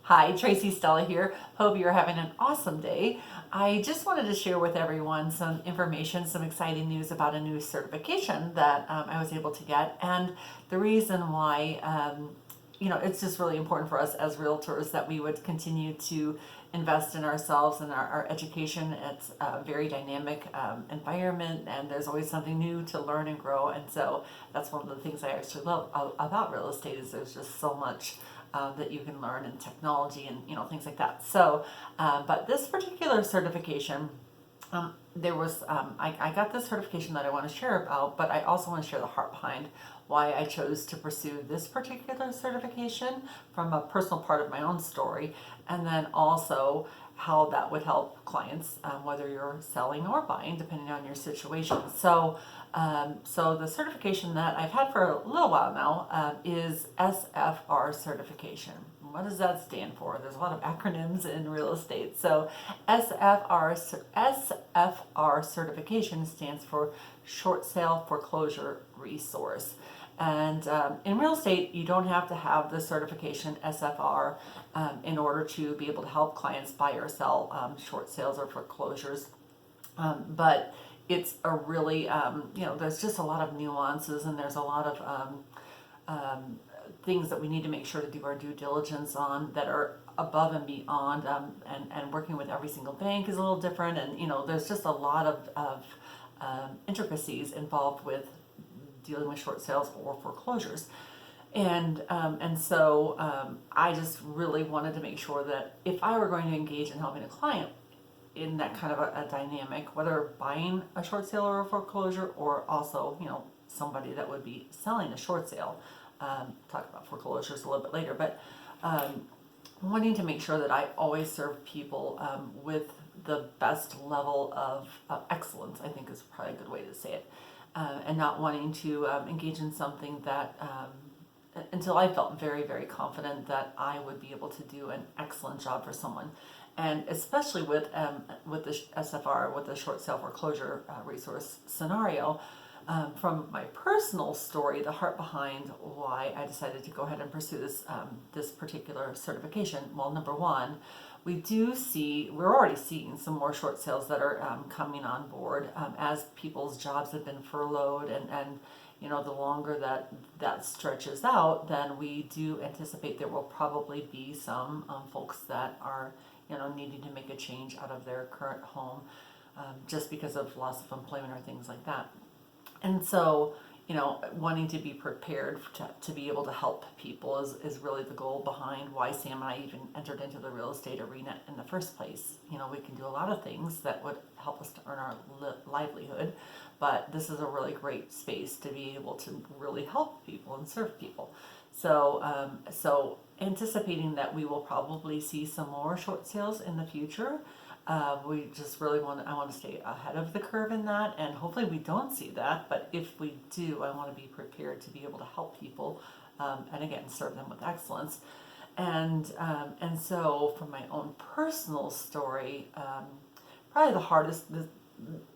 Hi, Tracy, Stella here. Hope you're having an awesome day. I just wanted to share with everyone some information, some exciting news about a new certification that I was able to get. And the reason why, it's just really important for us as realtors that we would continue to invest in ourselves and our education. It's a very dynamic environment, and there's always something new to learn and grow. And so that's one of the things I actually love about real estate is there's just so much that you can learn in technology and things like that. So, but this particular certification, I got this certification that I want to share about, but I also want to share the heart behind why I chose to pursue this particular certification from a personal part of my own story, and then also how that would help clients, whether you're selling or buying, depending on your situation. So the certification that I've had for a little while now is SFR certification. What does that stand for? There's a lot of acronyms in real estate. So SFR certification stands for Short Sale Foreclosure Resource. And in real estate, you don't have to have the certification SFR in order to be able to help clients buy or sell short sales or foreclosures. But it's a really, there's just a lot of nuances, and there's a lot of things that we need to make sure to do our due diligence on that are above and beyond, and working with every single bank is a little different, and there's just a lot of intricacies involved with dealing with short sales or foreclosures. And so I just really wanted to make sure that if I were going to engage in helping a client in that kind of a dynamic, whether buying a short sale or a foreclosure, or also, somebody that would be selling a short sale. Talk about foreclosures a little bit later, but wanting to make sure that I always serve people with the best level of excellence, I think is probably a good way to say it, and not wanting to engage in something that until I felt very, very confident that I would be able to do an excellent job for someone. And especially with the SFR, with the short sale foreclosure resource scenario, from my personal story, the heart behind why I decided to go ahead and pursue this particular certification. Well, number one, we're already seeing some more short sales that are coming on board as people's jobs have been furloughed, and the longer that stretches out, then we do anticipate there will probably be some folks that are needing to make a change out of their current home, just because of loss of employment or things like that. And so, wanting to be prepared to be able to help people is really the goal behind why Sam and I even entered into the real estate arena in the first place. We can do a lot of things that would help us to earn our livelihood, but this is a really great space to be able to really help people and serve people. So anticipating that we will probably see some more short sales in the future. We just really I want to stay ahead of the curve in that, and hopefully we don't see that, but if we do, I want to be prepared to be able to help people, and again, serve them with excellence. And so from my own personal story, probably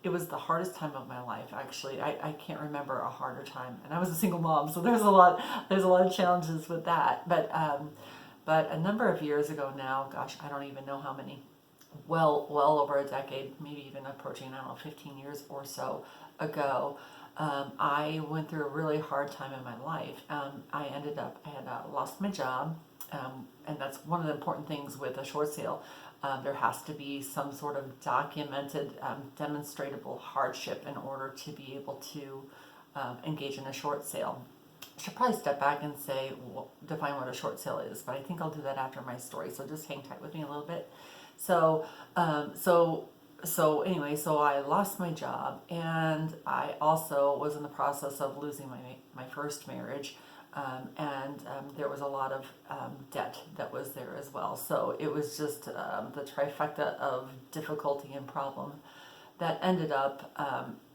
it was the hardest time of my life, actually. I can't remember a harder time, and I was a single mom, so there's a lot of challenges with that, but a number of years ago now, gosh, I don't even know how many, well over a decade, maybe even approaching, 15 years or so ago, I went through a really hard time in my life. I had lost my job, and that's one of the important things with a short sale. There has to be some sort of documented, demonstrable hardship in order to be able to engage in a short sale. I should probably step back and define what a short sale is, but I think I'll do that after my story, so just hang tight with me a little bit. So anyway, so I lost my job, and I also was in the process of losing my first marriage, and there was a lot of debt that was there as well. So it was just the trifecta of difficulty and problem that ended up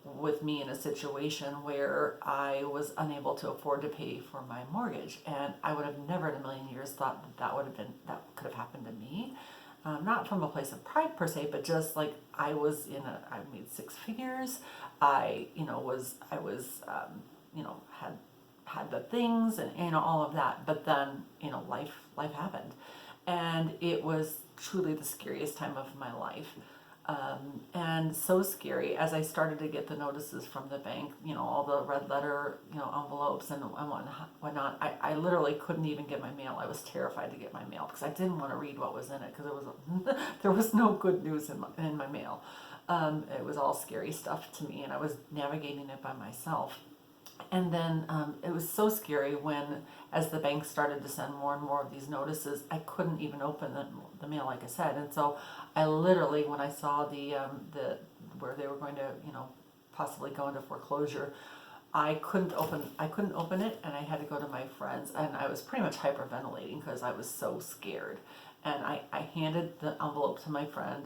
with me in a situation where I was unable to afford to pay for my mortgage, and I would have never in a million years thought that could have happened to me. Not from a place of pride per se, but just like I made six figures. I had the things and all of that, but then life happened, And it was truly the scariest time of my life. And so scary as I started to get the notices from the bank, all the red letter, envelopes and whatnot. I literally couldn't even get my mail. I was terrified to get my mail because I didn't want to read what was in it because there was no good news in my mail. It was all scary stuff to me, and I was navigating it by myself. And then it was so scary when, as the bank started to send more and more of these notices, I couldn't even open the mail, like I said. And so I literally, when I saw the where they were going to, possibly go into foreclosure, I couldn't open it, and I had to go to my friends, and I was pretty much hyperventilating because I was so scared. And I handed the envelope to my friend,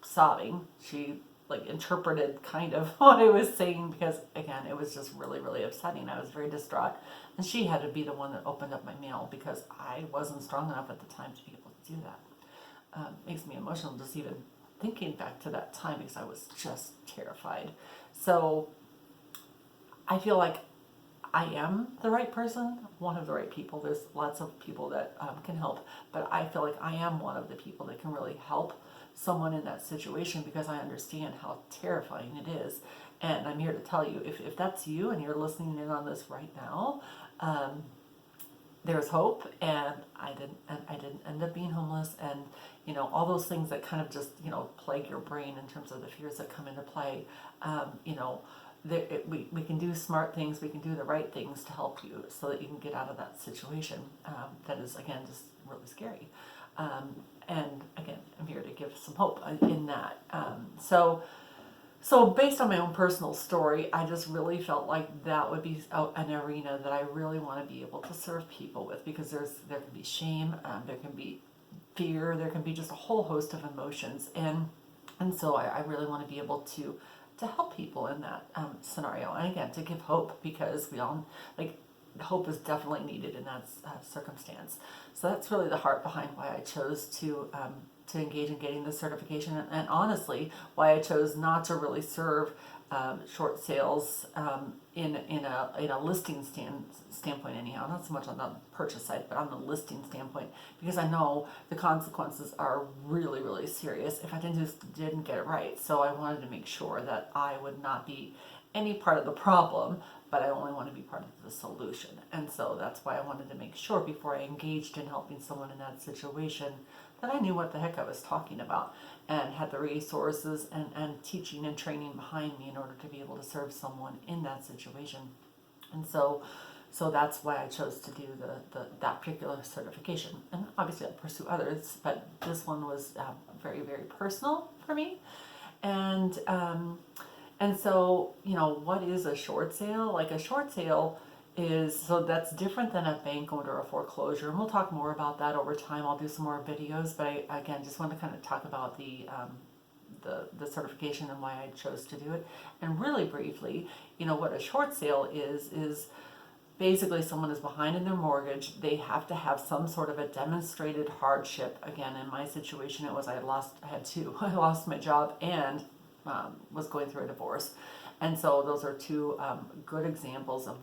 sobbing. She interpreted kind of what I was saying because again it was just really, really upsetting. I was very distraught, and she had to be the one that opened up my mail because I wasn't strong enough at the time to be able to do that. Makes me emotional just even thinking back to that time because I was just terrified. So I feel like I am the right person, one of the right people. There's lots of people that can help, but I feel like I am one of the people that can really help someone in that situation because I understand how terrifying it is. And I'm here to tell you, if that's you and you're listening in on this right now, there's hope. And I didn't end up being homeless, and all those things that kind of just plague your brain in terms of the fears that come into play. We can do smart things, we can do the right things to help you so that you can get out of that situation that is, again, just really scary. And again, I'm here to give some hope in that. So based on my own personal story, I just really felt like that would be an arena that I really want to be able to serve people with, because there can be shame, there can be fear, there can be just a whole host of emotions, and so I really want to be able to help people in that scenario, and again to give hope, because we all hope is definitely needed in that circumstance. So that's really the heart behind why I chose to engage in getting the certification, and honestly, why I chose not to really serve short sales in a listing standpoint anyhow, not so much on the purchase side, but on the listing standpoint, because I know the consequences are really, really serious if I didn't get it right. So I wanted to make sure that I would not be any part of the problem, but I only want to be part of the solution. And so that's why I wanted to make sure before I engaged in helping someone in that situation that I knew what the heck I was talking about and had the resources and teaching and training behind me in order to be able to serve someone in that situation. And so that's why I chose to do that particular certification. And obviously I'll pursue others, but this one was very, very personal for me. And so, what is a short sale? Like, a short sale so that's different than a bank owned or a foreclosure. And we'll talk more about that over time. I'll do some more videos, but I, again, just want to kind of talk about the certification and why I chose to do it. And really briefly, what a short sale is basically someone is behind in their mortgage. They have to have some sort of a demonstrated hardship. Again, in my situation, it was I had two. I lost my job and was going through a divorce, and so those are two good examples of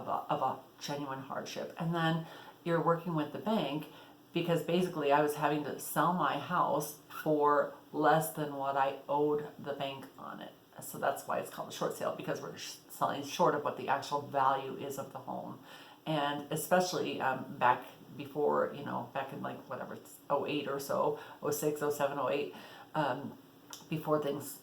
a genuine hardship. And then you're working with the bank, because basically I was having to sell my house for less than what I owed the bank on it. So that's why it's called a short sale, because we're selling short of what the actual value is of the home. And especially back before, back in whatever, 08 or so, 06, 07, 08, before things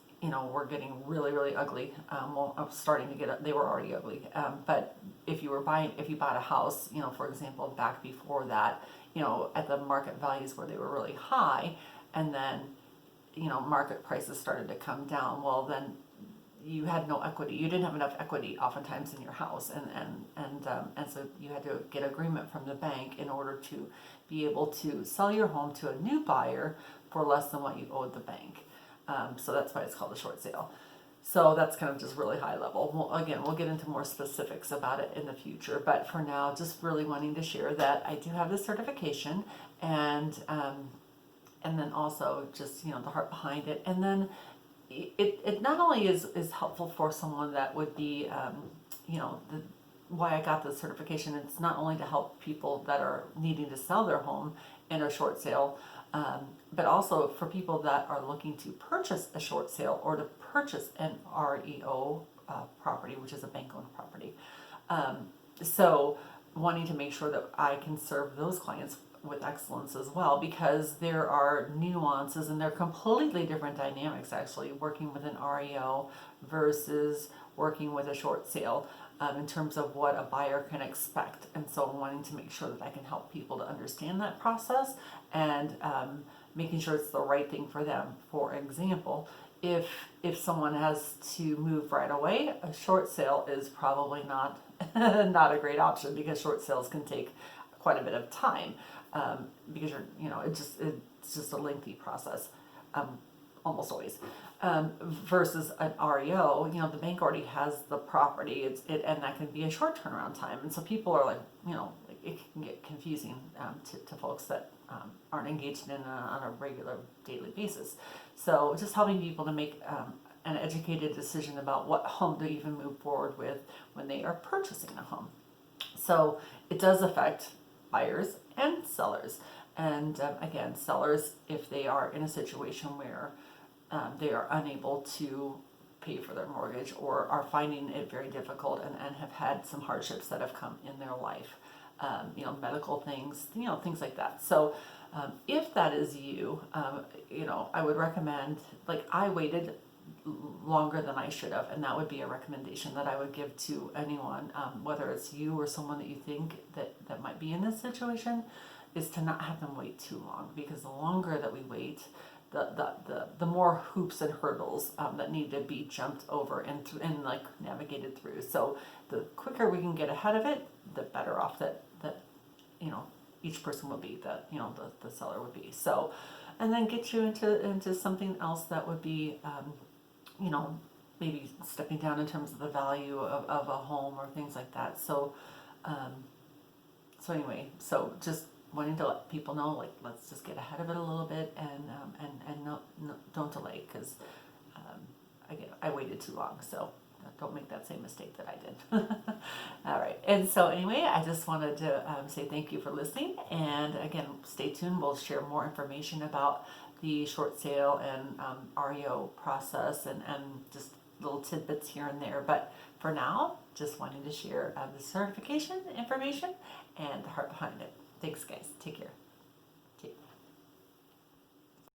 were getting really, really ugly. Well, I was starting to they were already ugly. But if you bought a house, for example, back before that, at the market values where they were really high, and then, market prices started to come down, well, then you had no equity. You didn't have enough equity oftentimes in your house, and so you had to get agreement from the bank in order to be able to sell your home to a new buyer for less than what you owed the bank. So that's why it's called a short sale. So that's kind of just really high level. Well, again, we'll get into more specifics about it in the future, but for now, just really wanting to share that I do have this certification, and then also just the heart behind it, and then it not only is helpful for someone that would be why I got the certification. It's not only to help people that are needing to sell their home, in a short sale, but also for people that are looking to purchase a short sale or to purchase an REO property, which is a bank-owned property. So wanting to make sure that I can serve those clients with excellence as well, because there are nuances and they're completely different dynamics actually working with an REO versus working with a short sale, in terms of what a buyer can expect. And so I'm wanting to make sure that I can help people to understand that process and making sure it's the right thing for them. For example, if someone has to move right away, a short sale is probably not not a great option, because short sales can take quite a bit of time, because it's just a lengthy process, almost always. Versus an REO, the bank already has the property. And that can be a short turnaround time, and so people are like, like it can get confusing to folks that aren't engaged in on a regular daily basis. So just helping people to make an educated decision about what home to even move forward with when they are purchasing a home. So it does affect buyers and sellers. And again, sellers, if they are in a situation where they are unable to pay for their mortgage or are finding it very difficult and have had some hardships that have come in their life, medical things, things like that. So if that is you, I would recommend, like I waited longer than I should have, and that would be a recommendation that I would give to anyone, whether it's you or someone that you think that might be in this situation, is to not have them wait too long, because the longer that we wait, the more hoops and hurdles that need to be jumped over and like navigated through. So the quicker we can get ahead of it, the better off that each person will be, that the seller would be. So, and then get you into something else that would be maybe stepping down in terms of the value of a home or things like that. So anyway, so just wanting to let people know, like, let's just get ahead of it a little bit and no, don't delay, because again, I waited too long, so don't make that same mistake that I did. All right, and so anyway, I just wanted to say thank you for listening, and again, stay tuned. We'll share more information about the short sale and REO process and just little tidbits here and there. But for now, just wanting to share the certification information and the heart behind it. Thanks, guys. Take care.